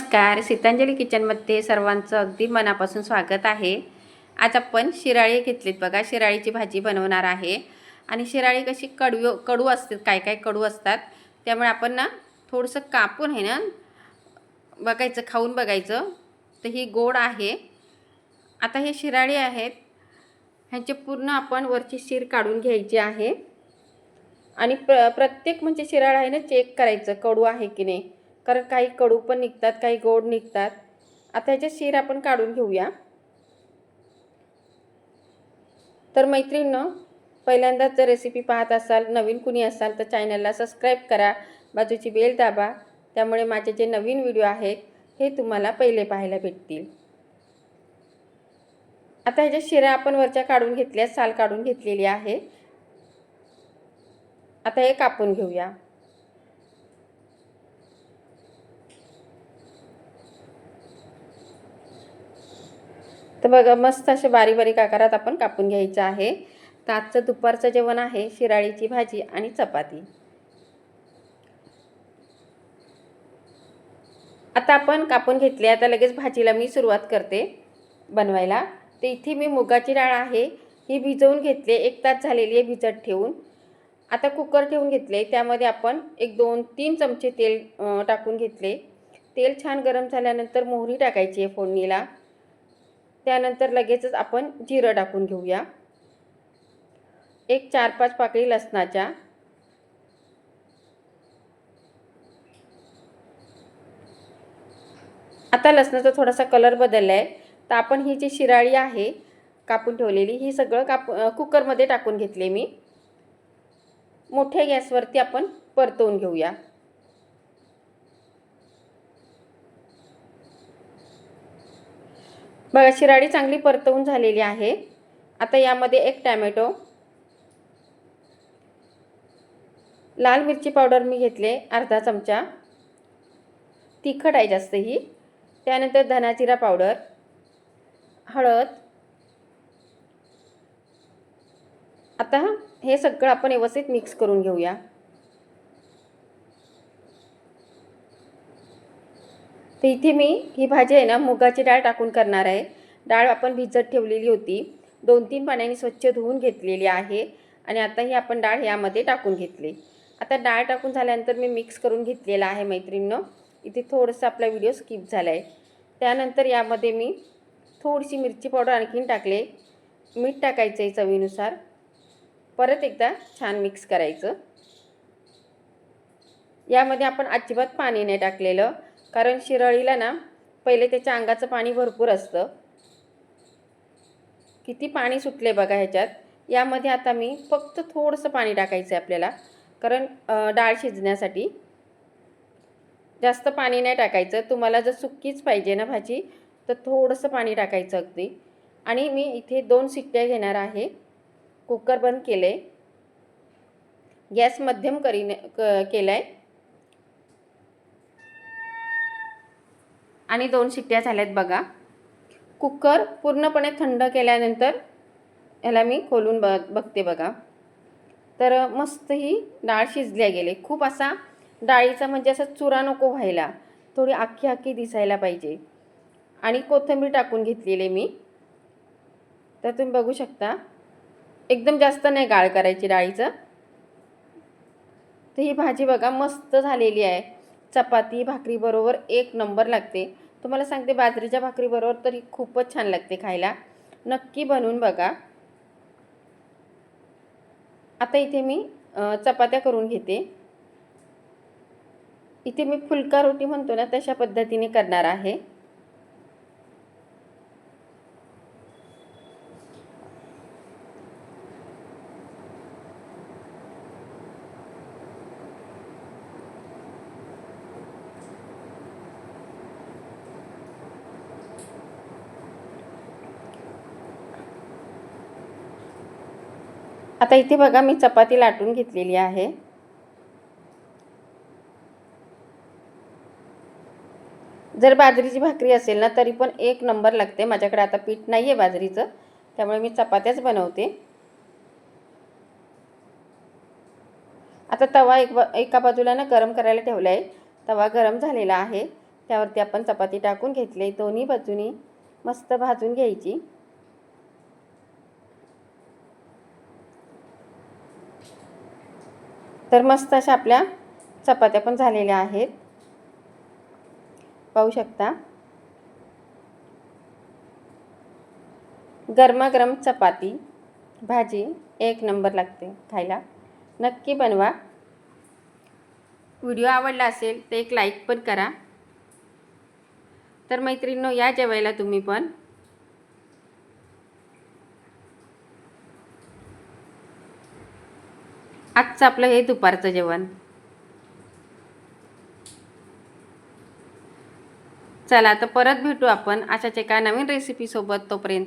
नमस्कार, सीतांजली किचनमध्ये सर्वांचं अगदी मनापासून स्वागत आहे। आज आपण शिराळी घेतलीत बघा, शिराळीची भाजी बनवणार आहे। आणि शिराळी कशी कडू असतात, काय कडू असतात, त्यामुळे आपण ना थोडंसं कापून आहे ना बघायचं, खाऊन बघायचं, तर ही गोड आहे। आता हे शिराळी आहेत, ह्यांचे पूर्ण आपण वरची शीर काढून घ्यायची आहे। आणि प्रत्येक म्हणजे शिराळ आहे ना चेक करायचं कडू आहे की नाही, कारण काही कडू पण निघतात, काही गोड निघतात। आता ह्याचे शीर आपण काढून घेऊया। तर मैत्रिणींनो, पहिल्यांदाच जर रेसिपी पाहत असाल, नवीन कुणी असाल तर चॅनलला सबस्क्राईब करा, बाजूची बेल दाबा, त्यामुळे माझे जे नवीन व्हिडिओ आहेत हे तुम्हाला पहिले पाहायला भेटतील। आता ह्याच्या शिरा आपण वरच्या काढून घेतल्या, साल काढून घेतलेली आहे। आता हे कापून घेऊया। तर बघा, मस्त असे बारीक बारीक आकारात आपण कापून घ्यायचं आहे। तर आजचं दुपारचं जेवण आहे शिराळीची भाजी आणि चपाती। आता आपण कापून घेतले, आता लगेच भाजीला मी सुरुवात करते बनवायला। तर इथे मी मुगाची डाळ आहे, ही भिजवून घेतली, 1 तास झालेली आहे भिजत ठेवून। आता कुकर ठेवून घेतले, त्यामध्ये आपण 1-2-3 चमचे तेल टाकून घेतले। तेल छान गरम झाल्यानंतर मोहरी टाकायची आहे फोडणीला। त्यानंतर लगेचच आपण जिरं टाकून घेऊया, एक 4-5 पाकळी लसणाच्या। आता लसणाचा थोडासा कलर बदलला आहे, तर आपण ही जी शिराळी आहे कापून ठेवलेली, ही सगळं कुकरमध्ये टाकून घेतले मी। मोठ्या गॅसवरती आपण परतवून घेऊया। बघा, शिराळी चांगली परतवून झालेली आहे। आता यामध्ये 1 टोमॅटो, लाल मिरची पावडर मी घेतले अर्धा चमचा, तिखट आहे जास्त ही। त्यानंतर धना जिरा पावडर, हळद। आता हे सगळं आपण व्यवस्थित मिक्स करून घेऊया। तर इथे मी ही भाजी आहे ना मुगाची डाळ टाकून करणार आहे। डाळ आपण भिजत ठेवलेली होती, 2-3 पाण्याने स्वच्छ धुवून घेतलेली आहे। आणि आता ही आपण डाळ यामध्ये टाकून घेतली। आता डाळ टाकून झाल्यानंतर मी मिक्स करून घेतलेला आहे मैत्रिणींनो। इथे थोडंसं आपला व्हिडिओ स्किप झाला आहे। त्यानंतर यामध्ये मी थोडीशी मिरची पावडर आणखीन टाकले, मीठ टाकायचं आहे चवीनुसार। परत एकदा छान मिक्स करायचं। यामध्ये आपण अजिबात पाणी नाही टाकलेलं, कारण शिराळीला ना पहिले त्याच्या अंगाचं पाणी भरपूर असतं। किती पाणी सुटले बघा ह्याच्यात। यामध्ये आता मी फक्त थोडंसं पाणी टाकायचं आहे आपल्याला, कारण डाळ शिजण्यासाठी। जास्त पाणी नाही टाकायचं, तुम्हाला जर सुक्कीच पाहिजे ना भाजी तर थोडंसं पाणी टाकायचं अगदी। आणि मी इथे 2 शिट्ट्या घेणार आहे। कुकर बंद केले, गॅस मध्यम केलाय आणि 2 शिट्ट्या झाल्यात बघा। कुकर पूर्णपणे थंड केल्यानंतर याला मी खोलून बघते बघा। तर मस्त ही डाळ शिजल्या गेली। खूप असा डाळीचा म्हणजे असा चुरा नको व्हायला, थोडी आखी आखी दिसायला पाहिजे। आणि कोथिंबीर टाकून घेतलेली मी, तर तुम्ही बघू शकता एकदम जास्त नाही गाळ करायची डाळीचं। तर ही भाजी बघा मस्त झालेली आहे, चपाती भाकरी बरोबर 1 नंबर लागते। तुम्हाला सांगते, बाजरीच्या भाकरी बरोबर तर ही खूपच छान लागते खायला, नक्की बनवून बघा। आता इथे मी चपात्या करून घेते। इथे मी फुलका रोटी म्हणतो ना तशा पद्धतीने करणार आहे। आता इथे बघा मी चपाती लाटून घेतलेली आहे। जर बाजरीची भाकरी असेल ना तरी पण 1 नंबर लागते। माझ्याकडे आता पीठ नाही आहे बाजरीचं, त्यामुळे मी चपात्याच बनवते। आता तवा एका बाजूला ना गरम करायला ठेवला आहे। तवा गरम झालेला आहे, त्यावरती आपण चपाती टाकून घेतली, दोन्ही बाजूनी मस्त भाजून घ्यायची। तर मस्त अशा आपल्या चपात्या पण झालेल्या आहेत, पाहू शकता। गरमागरम चपाती भाजी एक नंबर लागते खायला, नक्की बनवा। व्हिडिओ आवडला असेल तर एक लाईक पण करा। तर मैत्रिणींनो, या जेवायला तुम्ही पण। आजचं आपलं हे दुपारचं जेवण। चला तर परत भेटू आपण अशाच एका नवीन रेसिपी सोबत, तोपर्यंत